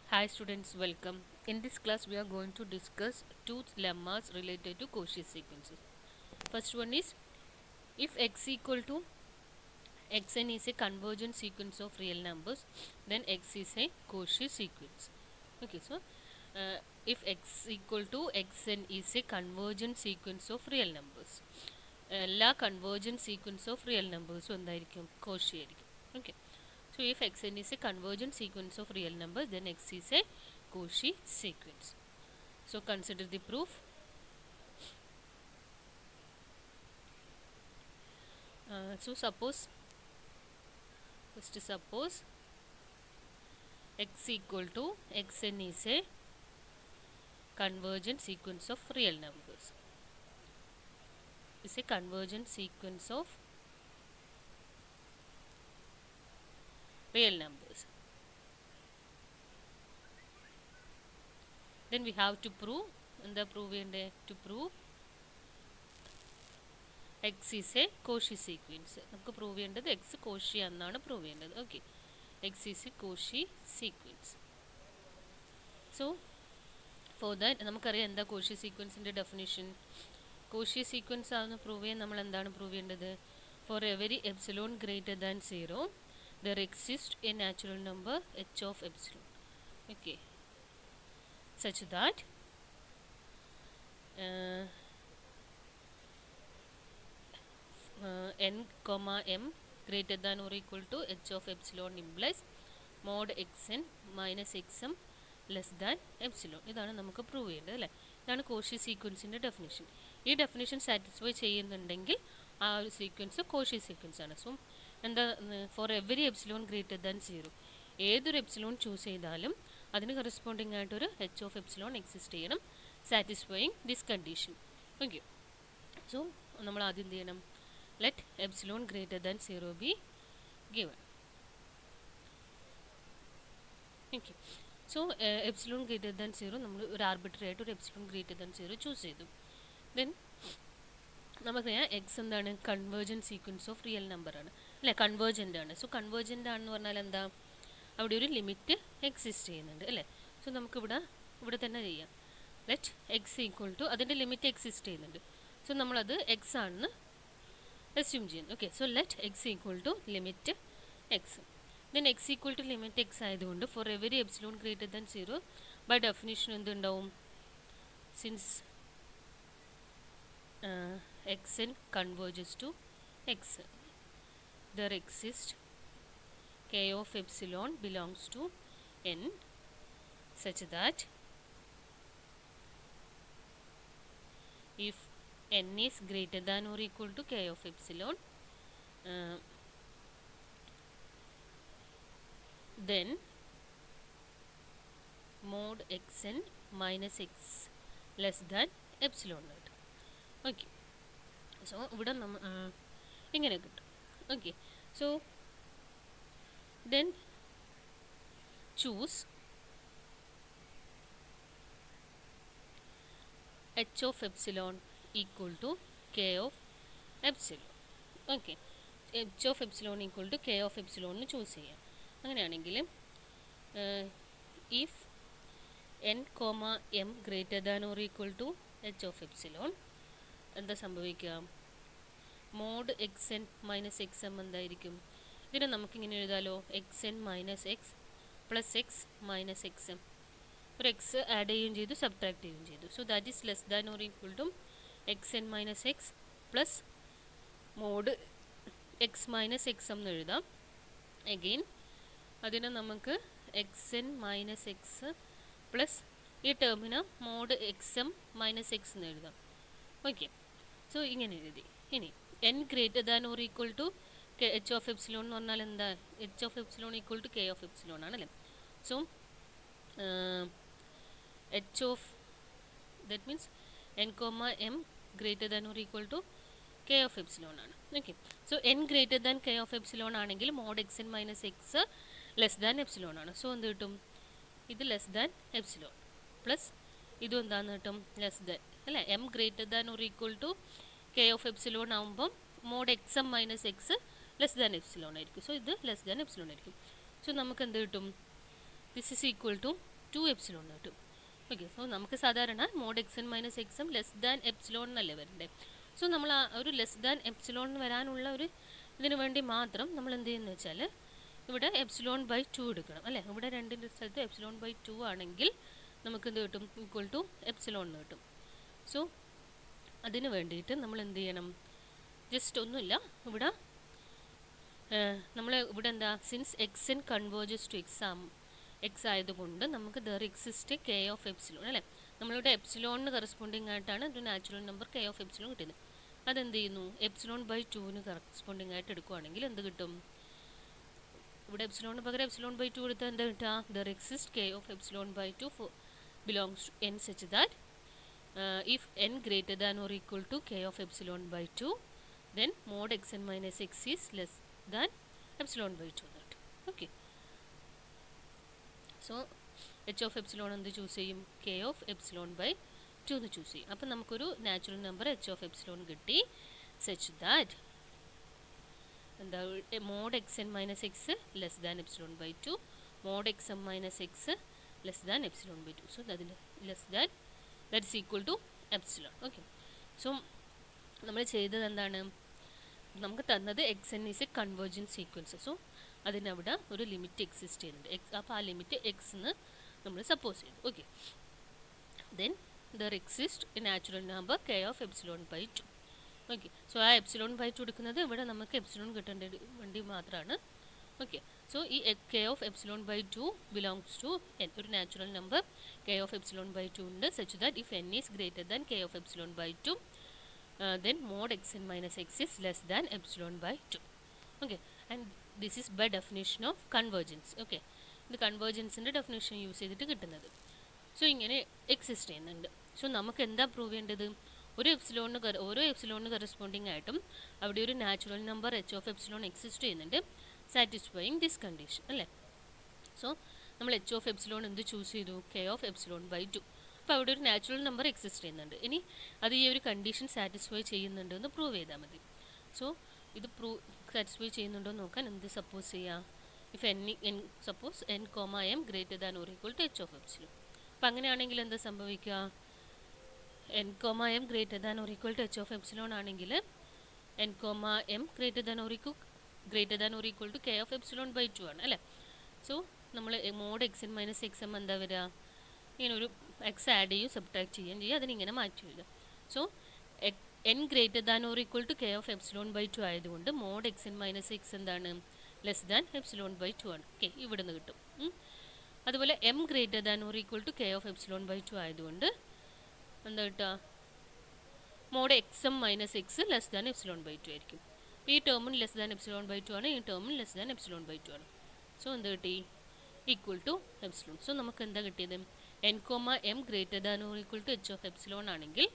Hi students, welcome. In this class we are going to discuss two lemmas related to Cauchy sequences. First one is, if x equal to xn is a convergent sequence of real numbers, then x is a Cauchy sequence. Okay, so if x equal to xn is a convergent sequence of real numbers, എല്ലാ convergent sequence of real numbers എന്തായിരിക്കും Cauchy ആയിരിക്കും. Okay, so if xn is a convergent sequence of real numbers, then x is a Cauchy sequence. So consider the proof. So suppose x equal to xn is a convergent sequence of real numbers. Is a convergent sequence of real numbers. Then we have to prove, and the to prove x is a Cauchy sequence. നമുക്ക് prove ചെയ്യേണ്ടത് x Cauchy എന്നാണ് prove ചെയ്യേണ്ടത്. Okay, x is a Cauchy sequence. So for that നമുക്കറിയാം എന്താ Cauchy sequenceന്റെ definition. Cauchy sequence ആണെന്ന് prove ചെയ്യാൻ നമ്മൾ എന്താണ് പ്രൂവ് ചെയ്യേണ്ടത്? For every epsilon greater than 0, there exists a natural number h of epsilon. Okay, such that n comma m greater than or equal to h of epsilon implies mod xn minus xm less than epsilon. ഇതാണ് നമുക്ക് prove ചെയ്യേണ്ടത് അല്ലേ? ഇതാണ് Cauchy സീക്വൻസിൻ്റെ definition. ഈ definition satisfy ചെയ്യുന്നുണ്ടെങ്കിൽ ആ ഒരു sequence Cauchy sequence ആണ്. സോ എന്താ, four every epsilon greater than 0, ഏതൊരു എപ്സിലോൺ ചൂസ് ചെയ്താലും അതിന് കറസ്പോണ്ടിങ് ആയിട്ടൊരു h of epsilon എക്സിസ്റ്റ് ചെയ്യണം, satisfying this condition. Okay, so നമ്മൾ ആദ്യം എന്ത് ചെയ്യണം? Let epsilon greater than 0 be given. Okay, so epsilon greater than 0 നമ്മൾ ഒരു ആർബിട്രറി ആയിട്ട് ഒരു epsilon greater than 0 ചൂസ് ചെയ്തു. ദെൻ നമുക്കറിയാം എക്സ് എന്താണ്? Convergent sequence of real number ആണ് അല്ലേ? കൺവേർജൻ്റ് ആണ്. സോ കൺവേർജൻ്റ് ആണെന്ന് പറഞ്ഞാൽ എന്താ? അവിടെ ഒരു ലിമിറ്റ് എക്സിസ്റ്റ് ചെയ്യുന്നുണ്ട് അല്ലേ? സോ നമുക്കിവിടെ തന്നെ ചെയ്യാം. ലെറ്റ് എക്സ് ഈക്വൽ ടു, അതിൻ്റെ ലിമിറ്റ് എക്സിസ്റ്റ് ചെയ്യുന്നുണ്ട്. സോ നമ്മളത് എക്സ് ആണെന്ന് assume ചെയ്യുന്നു. Okay, so let x equal to limit x. Then x equal to limit x ആയതുകൊണ്ട് for every epsilon greater than 0 by definition എന്തുണ്ടാവും? Since x N converges to x, there exist K of epsilon belongs to n such that if n is greater than or equal to k of epsilon, then mod xn minus x less than epsilon naught. Okay, so ഇവിടെ ഇങ്ങനെ കിട്ടും. Okay, so then choose h of epsilon equal to k of epsilon. Okay, h of epsilon equal to k of epsilon എന്ന് choose ചെയ്യാം. അങ്ങനെയാണെങ്കിൽ if n comma m greater than or equal to h of epsilon, എന്താ സംഭവിക്കുക? Mod x N minus x m എന്തായിരിക്കും? ഇതിനെ നമുക്കിങ്ങനെ എഴുതാലോ, x N minus x plus x minus x m. ഒരു എക്സ് ആഡ് ചെയ്യുകയും ചെയ്തു, സബ്ട്രാക്ട് ചെയ്യുകയും ചെയ്തു. So that is less than or equal to x N minus x plus mod x minus x എന്ന് എഴുതാം. അഗെയിൻ അതിനെ നമുക്ക് x N minus x plus ഈ ടേമിന് mod x M minus x എന്ന് എഴുതാം. ഓക്കെ, സോ ഇങ്ങനെ എഴുതി. ഇനി n greater than or equal to H of epsilon എന്ന് പറഞ്ഞാൽ എന്താ? H of epsilon equal to K of epsilon ആണല്ലേ? So h of, that means n comma m greater than or equal to k of epsilon ആണ്. Okay, so n greater than k of epsilon ആണെങ്കിൽ mod xn minus x less than epsilon ആണ്. So എന്ത് കിട്ടും? ഇത് less than epsilon plus ഇതും എന്താണെന്ന് കിട്ടും? Less than അല്ലേ? m greater than or equal to k of epsilon ആകുമ്പം mod xm minus x less than epsilon ആയിരിക്കും. സോ ഇത് ലെസ് ദാൻ എപ്സിലോൺ ആയിരിക്കും. സോ നമുക്ക് എന്ത് കിട്ടും? This is equal to 2 epsilon എന്ന് കിട്ടും. ഓക്കെ, സോ നമുക്ക് സാധാരണ mod x N minus x M less than epsilon എന്നല്ലേ വരണ്ടേ. സോ നമ്മൾ ആ ഒരു ലെസ് ദാൻ എപ്സിലോൺ വരാനുള്ള ഒരു ഇതിന് വേണ്ടി മാത്രം നമ്മൾ എന്ത് ചെയ്യുന്നത് വെച്ചാൽ ഇവിടെ എപ്സിലോൺ ബൈ 2 എടുക്കണം അല്ലേ. ഇവിടെ രണ്ടിൻ്റെ സ്ഥലത്ത് എപ്സിലോൺ ബൈ 2 ആണെങ്കിൽ നമുക്ക് എന്ത് കിട്ടും, ഈക്വൽ ടു എപ്സിലോൺ എന്ന് കിട്ടും. സോ അതിന് വേണ്ടിയിട്ട് നമ്മൾ എന്ത് ചെയ്യണം, ജസ്റ്റ് ഒന്നുമില്ല, ഇവിടെ നമ്മൾ ഇവിടെ എന്താ, since x N converges to x ആയതുകൊണ്ട് നമുക്ക് there exist K of epsilon അല്ലേ. നമ്മളിവിടെ എപ്സിലോണിന് കറസ്പോണ്ടിങ് ആയിട്ടാണ് ഒരു natural number K of epsilon കിട്ടുന്നത്. അതെന്ത് ചെയ്യുന്നു, എപ്സിലോൺ ബൈ 2ന് കറസ്പോണ്ടിങ് ആയിട്ട് എടുക്കുകയാണെങ്കിൽ എന്ത് കിട്ടും, ഇവിടെ എപ്സിലോണിന് പകരം എപ്സിലോൺ ബൈ 2 എടുത്താൽ എന്താ കിട്ടുക, there exist K of epsilon by 2 belongs to n such that if n greater than or equal to k of epsilon by 2 then mod xn minus x is less than epsilon by 2 that. Okay, so h of epsilon എന്ത് choose ചെയ്യും, k of epsilon by 2 എന്ന് choose ചെയ്യും. അപ്പം നമുക്കൊരു natural number h of epsilon കിട്ടി such that എന്താ, mod xn minus x less than epsilon by 2, mod xm minus x less than epsilon by 2. So that is less than, that is equal to epsilon. Okay, so നമ്മൾ ചെയ്തത് എന്താണ്, നമുക്ക് തന്നത് x N is a convergent sequence. So അതിനവിടെ ഒരു limit exist ചെയ്യുന്നുണ്ട്. അപ്പോൾ ആ ലിമിറ്റ് എക്സ് എന്ന് നമ്മൾ സപ്പോസ് ചെയ്തു. Okay, then there exist a natural number K of epsilon by 2. Okay, so ആ എപ്സിലോൺ ബൈ 2 എടുക്കുന്നത് ഇവിടെ നമുക്ക് എപ്സിലോൺ കിട്ടേണ്ട വേണ്ടി മാത്രമാണ്. ഓക്കെ, സോ ഈ k of epsilon by 2 belongs to n, ഒരു natural number K of epsilon by 2 ഉണ്ട് such that if n is greater than k of epsilon by 2 then mod xn minus x is less than epsilon by 2. Okay, and this is by definition of convergence. Okay, ഇത് കൺവേർജൻസിൻ്റെ definition use ചെയ്തിട്ട് കിട്ടുന്നത്. So ഇങ്ങനെ exist ചെയ്യുന്നുണ്ട്. So നമുക്ക് എന്താ prove ചെയ്യേണ്ടത്, ഓരോ എപ്സിലോണിന് corresponding ആയിട്ടും അവിടെ ഒരു natural number H of epsilon exist ചെയ്യുന്നുണ്ട് സാറ്റിസ്ഫൈയിങ് ദിസ് കണ്ടീഷൻ അല്ലേ. സോ നമ്മൾ എച്ച് ഓഫ് എപ്സിലോൺ എന്ത് ചൂസ് ചെയ്തു, കെ ഓഫ് എപ്സിലോൺ ബൈ 2. അപ്പോൾ അവിടെ ഒരു നാച്ചുറൽ നമ്പർ എക്സിസ്റ്റ് ചെയ്യുന്നുണ്ട്. ഇനി അത് ഈ ഒരു കണ്ടീഷൻ സാറ്റിസ്ഫൈ ചെയ്യുന്നുണ്ട് എന്ന് പ്രൂവ് ചെയ്താൽ മതി. സോ ഇത് സാറ്റിസ്ഫൈ ചെയ്യുന്നുണ്ടോ എന്ന് നോക്കാൻ എന്ത് സപ്പോസ് ചെയ്യാം, if suppose n comma M greater than or equal to H of epsilon. അപ്പം അങ്ങനെയാണെങ്കിൽ എന്താ സംഭവിക്കുക, n comma M greater than or equal to H of epsilon ആണെങ്കിൽ n comma M greater than or equal to K of epsilon by 2 ആണ് അല്ലേ. So നമ്മൾ mod x N minus x m എന്താ വരിക, ഇങ്ങനെ ഒരു എക്സ് ആഡ് ചെയ്യും subtract ചെയ്യുകയും ചെയ്യും, അതിനിങ്ങനെ മാറ്റി വരിക. So N greater than or equal to K of epsilon by 2 ആയതുകൊണ്ട് mod x N minus x എന്താണ്, ലെസ് ദാൻ എപ്സിലോൺ ബൈ 2 ആണ്. ഓക്കെ, ഇവിടെ നിന്ന് കിട്ടും. അതുപോലെ M greater than or equal to K of epsilon by 2 ആയതുകൊണ്ട് എന്താ കിട്ടുക, mod x M minus x less than epsilon by 2 ആയിരിക്കും. ഈ ടേമും ലെസ് ദാൻ എപ്സിലോൺ ബൈ 2 ആണ്, ഈ ടേമും ലെസ് ദാൻ എപ്സിലോൺ ബൈ 2 ആണ്. സോ എന്ത് കിട്ടി, ഈക്വൽ ടു എപ്സിലോൺ. സോ നമുക്ക് എന്താ കിട്ടിയത്, n comma M greater than or equal to H of epsilon ആണെങ്കിൽ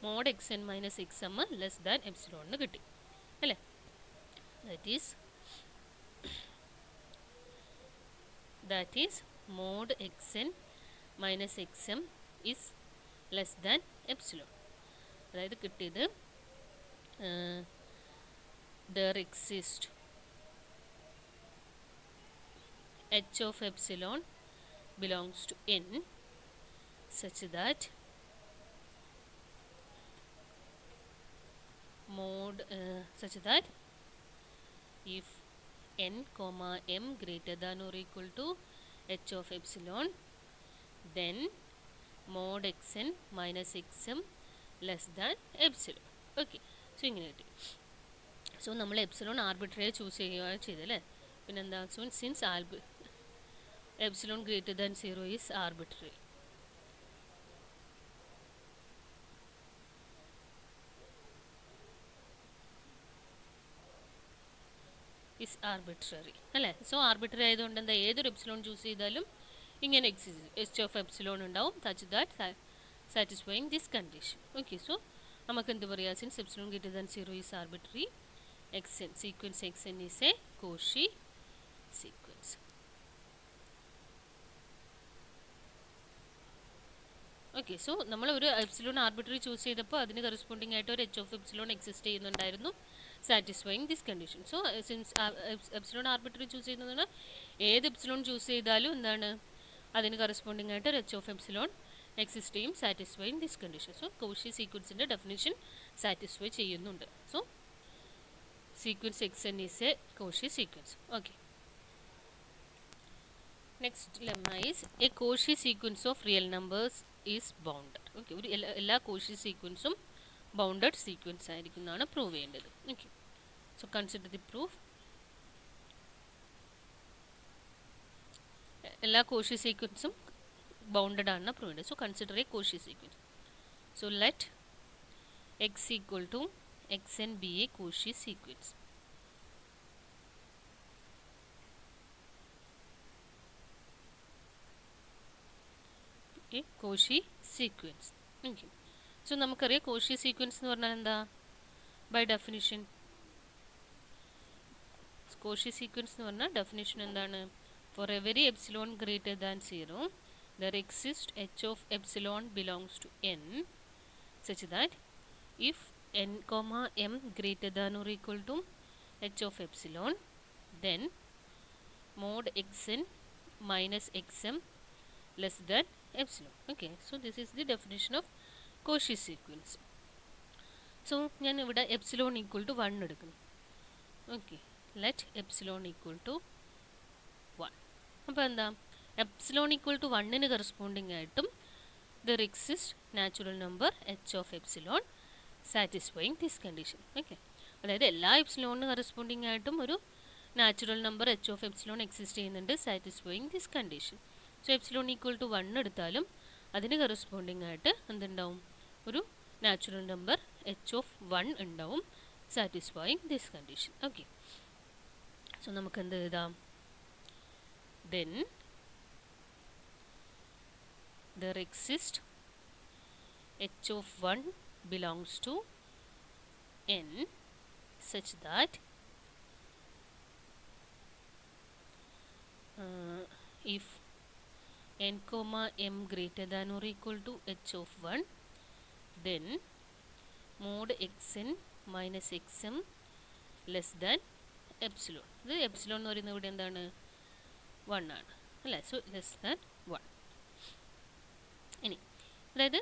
mod x N minus x M less than epsilon എന്ന് കിട്ടി അല്ലേ. That is mod x N minus x m is less than epsilon. അതായത് കിട്ടിയത് there exist h of epsilon belongs to n such that if n comma m greater than or equal to h of epsilon then mod xn minus xm less than epsilon. Okay, so ഇങ്ങനെ കിട്ടി. So നമ്മൾ epsilon arbitrary choose ചെയ്യുകയാണ് ചെയ്തല്ലേ. പിന്നെന്താ, so since epsilon greater than 0 is arbitrary. അല്ലേ. So arbitrary ആയതുകൊണ്ട് എന്താ, ഏതൊരു എപ്സിലോൺ ചൂസ് ചെയ്താലും ഇങ്ങനെ എച്ച് ഓഫ് എപ്സിലോൺ ഉണ്ടാവും such that satisfying this condition. Okay, so നമുക്ക് എന്ത് പറയാം, since epsilon greater than 0 is arbitrary, xn sequence xn is a Cauchy sequence. Okay, so നമ്മൾ ഒരു എപ്സിലോൺ ആർബിട്രറി ചൂസ് ചെയ്തപ്പോൾ അതിന് കറസ്പോണ്ടിങ് ആയിട്ട് ഒരു എച്ച് ഓഫ് എപ്സിലോൺ എക്സിസ്റ്റ് ചെയ്യുന്നുണ്ടായിരുന്നു satisfying this condition. So since epsilon arbitrary choose ചെയ്യുന്നതാണ്, ഏത് epsilon choose ചെയ്താലും എന്താണ്, അതിന് കറസ്പോണ്ടിങ് ആയിട്ട് ഒരു എച്ച് ഓഫ് എപ്സിലോൺ എക്സിസ്റ്റ് ചെയ്യും, satisfying this condition. So Cauchy സീക്വൻസിൻ്റെ ഡെഫിനിഷൻ സാറ്റിസ്ഫൈ ചെയ്യുന്നുണ്ട്. So sequence xn is a Cauchy sequence. Okay. Next lemma is a Cauchy sequence of real numbers is bounded. Okay. ഒരു എല്ലാ Cauchy sequence bounded sequence ആയിരിക്കുന്നതാണ് prove ചെയ്യേണ്ടത്. Okay. So consider the proof. എല്ലാ Cauchy sequence bounded ആണ് prove ചെയ്യേണ്ടത്. So consider a Cauchy sequence. So let x equal to xn be a Cauchy sequence. Okay, Cauchy sequence. Okay. So നമുക്കറിയാം Cauchy sequence എന്ന് പറഞ്ഞാൽ എന്താ? By definition Cauchy sequence എന്ന് പറഞ്ഞാൽ definition എന്താണ്? For every epsilon greater than 0 there exists h of epsilon belongs to n such that if n comma m greater than or equal to h of epsilon then mod xn minus xm less than epsilon. Okay, so this is the definition of Cauchy sequence. So ഞാൻ ഇവിടെ epsilon equal to 1 എടുക്കുന്നു. Okay, let epsilon equal to 1. അപ്പോൾ എന്താ, epsilon equal to 1 corresponding ആയിട്ടും there exists natural number h of epsilon satisfying this condition. Okay, അതായത് എല്ലാ എപ്സിലോണിന് corresponding ആയിട്ടും ഒരു natural number h of epsilon exist ചെയ്യുന്നുണ്ട്, satisfying this condition. So epsilon equal to 1 എടുത്താലും അതിന് കറസ്പോണ്ടിങ് ആയിട്ട് എന്തുണ്ടാവും, ഒരു നാച്ചുറൽ നമ്പർ h of 1 ഉണ്ടാവും, satisfying this condition. Okay, so നമുക്ക് എന്ത് എഴുതാം, then there exists h of 1 belongs to n such that if n comma m greater than or equal to h of 1 then mod xn minus xm less than epsilon. ഇത് epsilon എന്ന് പറയുന്നത് ഇവിടെ എന്താണ്, 1 ആണ് അല്ലേ. So less than 1. ഇനി അതായത്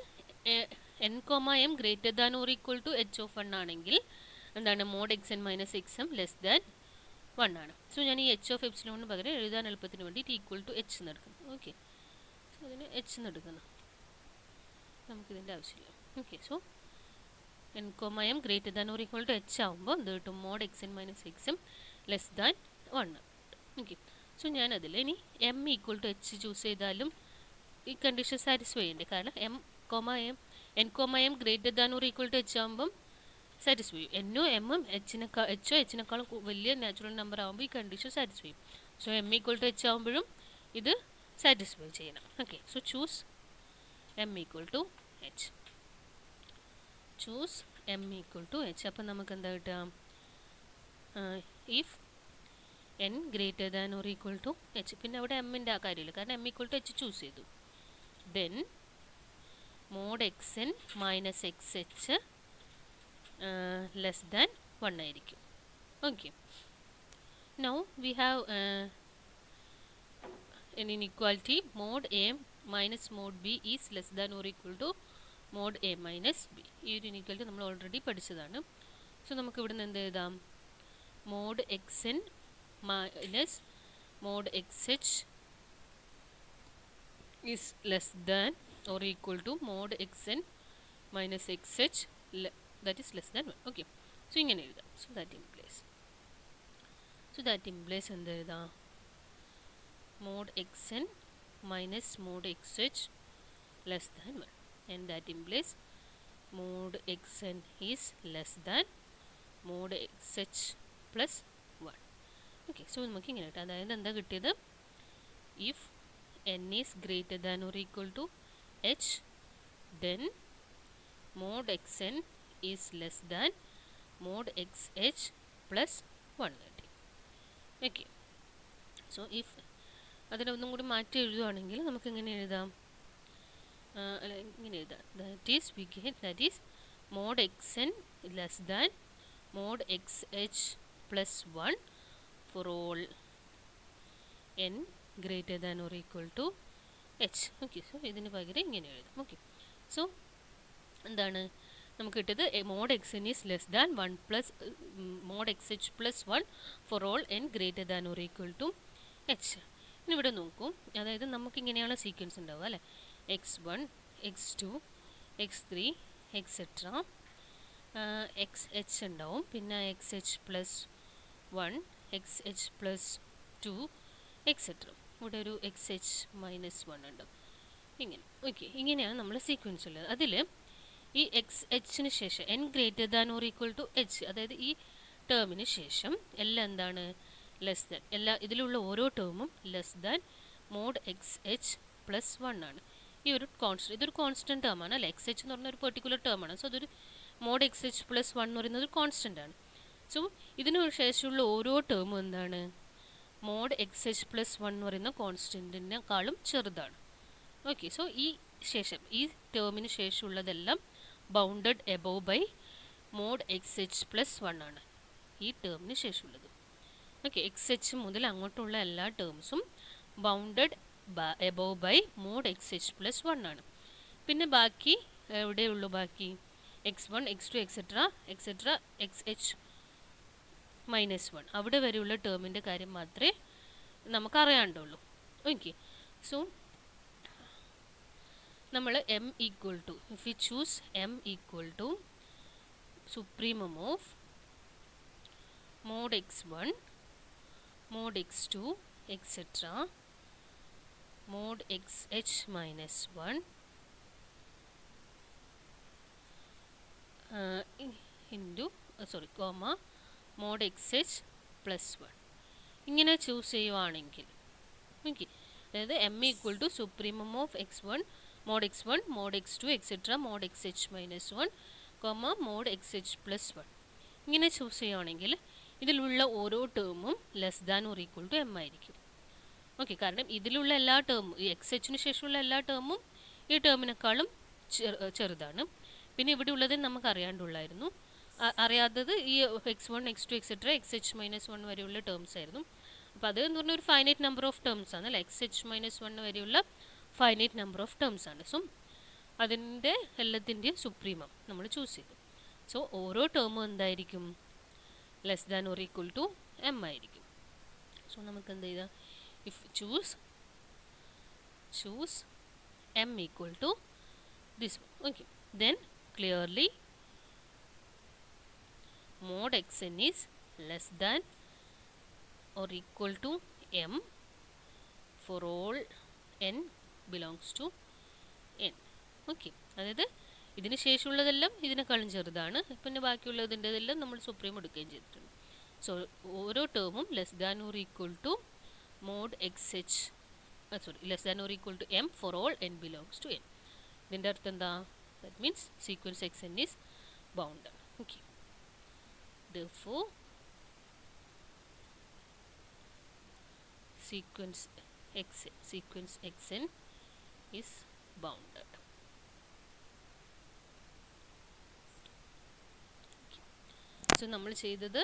n comma M greater than or equal to H of 1 ആണെങ്കിൽ എന്താണ്, mod x N minus x M less than 1 ആണ്. സോ ഞാൻ ഈ എച്ച് ഓഫ് എപ്സിലോണിന് പകരം എഴുതാൻ എളുപ്പത്തിന് വേണ്ടിയിട്ട് ഈക്വൽ ടു എച്ച് എന്ന് എടുക്കുന്നു. ഓക്കെ, സോ അതിന് എച്ച് എന്ന് എടുക്കുന്നു, നമുക്കിതിൻ്റെ ആവശ്യമില്ല. Okay, so n comma M greater than or equal to H ആകുമ്പോൾ എന്ത് കിട്ടും, mod x N minus x M less than 1. Okay, so ഞാനതിൽ ഇനി M equal to H choose ചെയ്താലും ഈ കണ്ടീഷൻ സാറ്റിസ്ഫൈ ചെയ്യണ്ടേ, കാരണം N comma M greater than or equal to H ആകുമ്പം സാറ്റിസ്ഫൈ ചെയ്യും. എന്നോ എമ്മും എച്ചിനേക്കാളും വലിയ നാച്ചുറൽ നമ്പർ ആകുമ്പോൾ ഈ കണ്ടീഷൻ സാറ്റിസ്ഫൈ ചെയ്യും. So M equal to H ആകുമ്പോഴും ഇത് സാറ്റിസ്ഫൈ ചെയ്യണം. Okay, so choose m equal to H, choose m equal to h. അപ്പം നമുക്ക് എന്താ കിട്ടുക, if n greater than or equal to h, പിന്നെ അവിടെ എമ്മിൻ്റെ ആ കാര്യമില്ല കാരണം m equal to H choose ചെയ്തു, then mod x N minus x h less than 1 ആയിരിക്കും. Okay, now we have an inequality mod a minus mod b is less than or equal to mod a minus b. ഈ ഒരു inequality നമ്മൾ already പഠിച്ചതാണ്. So നമുക്ക് ഇവിടെ നിന്ന് എന്ത് എഴുതാം, mod x N minus mod x H is less than or equal to mod x N minus x H that is less than 1. Okay, so ഇങ്ങനെ എഴുതാം. സോ ദാറ്റ് ഇംപ്ലേസ് എന്ത് എഴുതാം, mod xn minus mod xh less than 1, and that implies mod xn is less than mod xh plus 1. Okay, so നമുക്ക് ഇങ്ങനെ കിട്ടും, അതായത് എന്താ കിട്ടിയത്, if n is greater than or equal to h then mod xn is less than mod xh plus 1 കിട്ടി. Okay, so if അതിനൊന്നും കൂടി മാറ്റി എഴുതുകയാണെങ്കിൽ നമുക്ക് ഇങ്ങനെ എഴുതാം, ഇങ്ങനെ എഴുതാം, that is mod xn less than mod xh plus 1 for all n greater than or equal to H. Okay, so ഇതിന് പകരം ഇങ്ങനെ എഴുതാം. ഓക്കെ, സോ എന്താണ് നമുക്ക് കിട്ടിയത്? Mod x N is less than 1 plus mod x H plus 1 for all N greater than or equal to H. ഇനി ഇവിടെ നോക്കൂ, അതായത് നമുക്ക് ഇങ്ങനെയാണ് സീക്വൻസ് ഉണ്ടാവുക അല്ലേ. x1 x2 x3 etcetera x H ഉണ്ടാവും, പിന്നെ X H plus 1 X H plus 2 etcetera. ഇവിടെ ഒരു എക്സ് എച്ച് മൈനസ് 1 ഉണ്ട്. ഇങ്ങനെ. ഓക്കെ, ഇങ്ങനെയാണ് നമ്മൾ സീക്വൻസ് ഉള്ളത്. അതിൽ ഈ എക്സ് എച്ചിന് ശേഷം n greater than or equal to h, അതായത് ഈ ടേമിന് ശേഷം എല്ലാം എന്താണ്? Less than. ഇതിലുള്ള ഓരോ ടേമും less than mod x H plus 1 ആണ്. ഈ ഒരു കോൺസ്റ്റന്റ്, ഇതൊരു കോൺസ്റ്റന്റ് ടേം ആണ് അല്ലേ. എക്സ് എച്ച് എന്ന് പറഞ്ഞ ഒരു പെർട്ടിക്കുലർ ടേം ആണ്. സോ അതൊരു മോഡ് എക്സ് എച്ച് പ്ലസ് 1 എന്ന് പറയുന്നത് ഒരു കോൺസ്റ്റന്റ് ആണ്. സോ ഇതിനു ശേഷമുള്ള ഓരോ ടേമും എന്താണ്? മോഡ് എക്സ് എച്ച് പ്ലസ് 1 എന്ന് പറയുന്ന കോൺസ്റ്റന്റിനേക്കാളും ചെറുതാണ്. ഓക്കെ, സോ ഈ ടേമിന് ശേഷമുള്ളതെല്ലാം bounded above by mod x H plus 1 ആണ് ഈ ടേമിന് ശേഷമുള്ളത്. ഓക്കെ, എക്സ് എച്ച് മുതൽ അങ്ങോട്ടുള്ള എല്ലാ ടേംസും bounded above by mod x H plus 1 ആണ്. പിന്നെ ബാക്കി എവിടെയുള്ളൂ? ബാക്കി x1 x2 etcetera etcetera x h minus 1 അവിടെ വരെയുള്ള ടേമിൻ്റെ കാര്യം മാത്രമേ നമുക്ക് അറിയാണ്ടുള്ളൂ. ഓക്കെ, സോ നമ്മൾ m equal to, if you choose m equal to supremum of mod x1 mod x2 etcetera mod xh minus 1 into comma mod xh plus 1 ഇങ്ങനെ choose ചെയ്യുവാണെങ്കിൽ, ഓക്കെ, അതായത് m equal to supremum of x1 mod x2 etcetera mod xh minus 1 comma mod xh plus 1 ഇങ്ങനെ choose ചെയ്യുവാണെങ്കിൽ ഇതിലുള്ള ഓരോ ടേമും less than or equal to m ആയിരിക്കും. Okay, കാരണം ഇതിലുള്ള എല്ലാ ടേമും, ഈ എക്സ് എച്ചിന് ശേഷമുള്ള എല്ലാ ടേമും ഈ ടേമിനേക്കാളും ചെറുതാണ്. പിന്നെ ഇവിടെ ഉള്ളത് നമുക്ക് അറിയാണ്ടുള്ളായിരുന്നു. അറിയാത്തത് ഈ x1 x2 etcetera x h minus 1 വരെയുള്ള ടേംസ് ആയിരുന്നു. അപ്പോൾ അത് എന്ന് പറഞ്ഞാൽ ഒരു ഫൈനൈറ്റ് നമ്പർ ഓഫ് ടേംസ് ആണ് അല്ലേ. എക്സ് എച്ച് മൈനസ് 1 വരെയുള്ള ഫൈനൈറ്റ് നമ്പർ ഓഫ് ടേംസ് ആണ്. സോ അതിൻ്റെ എല്ലാത്തിൻ്റെയും സുപ്രീമം നമ്മൾ ചൂസ് ചെയ്തു. സോ ഓരോ ടേമും എന്തായിരിക്കും? Less than or equal to m ആയിരിക്കും. സോ നമുക്ക് എന്ത് ചെയ്താൽ, if choose m equal to this one, okay, then clearly mod xn is less than or equal to m for all n belongs to n. Okay, അതായത് ഇതിന് ശേഷമുള്ളതെല്ലാം ഇതിനേക്കാളും ചെറുതാണ്. പിന്നെ ബാക്കിയുള്ളതിൻ്റെതെല്ലാം നമ്മൾ സുപ്രീം എടുക്കുകയും ചെയ്തിട്ടുണ്ട്. സോ ഓരോ ടേമും less than or equal to mod x h less than or equal to m for all n belongs to n. ഇതിൻ്റെ അർത്ഥം എന്താ? That means sequence x N is bounded. Okay, therefore sequence xn is bounded. So നമ്മൾ ചെയ്തത്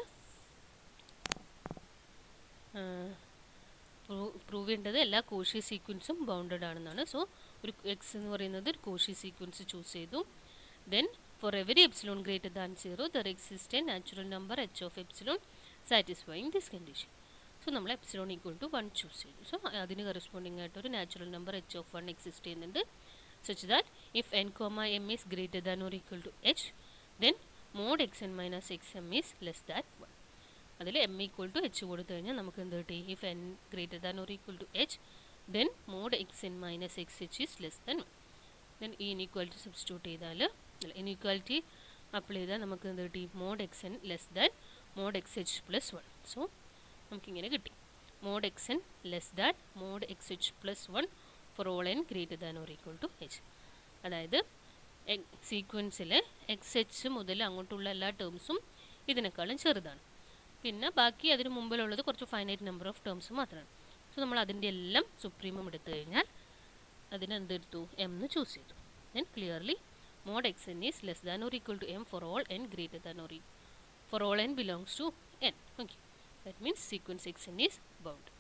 prove ചെയ്യേണ്ടത് എല്ലാ Cauchy സീക്വൻസും bounded ആണെന്നാണ്. So ഒരു എക്സ് എന്ന് പറയുന്നത് ഒരു കോഷി സീക്വൻസ് ചൂസ് ചെയ്തു. Then for every epsilon greater than 0 there exist a natural number h of epsilon satisfying this condition. So നമ്മൾ എപ്സിലോൺ ഈക്വൽ ടു 1 ചൂസ് ചെയ്തു. സോ അതിന് കറസ്പോണ്ടിങ് ആയിട്ട് ഒരു natural number h of 1 exist ചെയ്യുന്നുണ്ട്. Such that if n, m is greater than or equal to h, then mod xn minus xm is less than 1. അതിൽ m equal to h കൊടുത്തു കഴിഞ്ഞാൽ നമുക്ക് എന്ത് കിട്ടി? If n greater than or equal to h, then mod xn minus xh is less than 1. Then ഈ inequality substitute ചെയ്താൽ, inequality apply ചെയ്താൽ നമുക്ക് എന്ത് കിട്ടി? Mod xn less than mod xh plus 1. So നമുക്കിങ്ങനെ കിട്ടി, mod xn less than mod xh plus 1 for all n greater than or equal to h. അതായത് സീക്വൻസിൽ X H മുതൽ അങ്ങോട്ടുള്ള എല്ലാ ടേംസും ഇതിനേക്കാളും ചെറുതാണ്. പിന്നെ ബാക്കി അതിന് മുമ്പിലുള്ളത് കുറച്ച് ഫൈനൈറ്റ് നമ്പർ ഓഫ് ടേംസ് മാത്രമാണ്. സോ നമ്മൾ അതിൻ്റെ എല്ലാം സുപ്രീമം എടുത്തു കഴിഞ്ഞാൽ അതിനെന്തെടുത്തു? m എന്ന് ചൂസ് ചെയ്തു. Then clearly mod xn is less than or equal to m for all n greater than or for all n belongs to n. Okay, that means sequence xn is bounded.